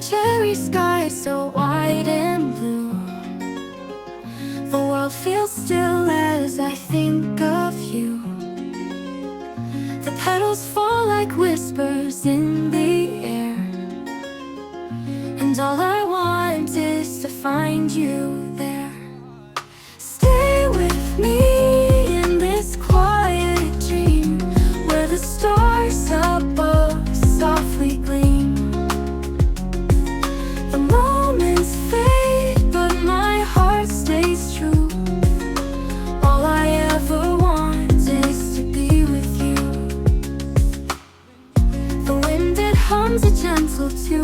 cherry sky so white and blue. The world feels still as I think of you. The petals fall like whispers in the air, and all I want is to find you there. Stay with me in this quiet dream, where the stars above softly gleam. The moments fade, but my heart stays true. All I ever want is to be with you. The wind, it hums a gentle tune,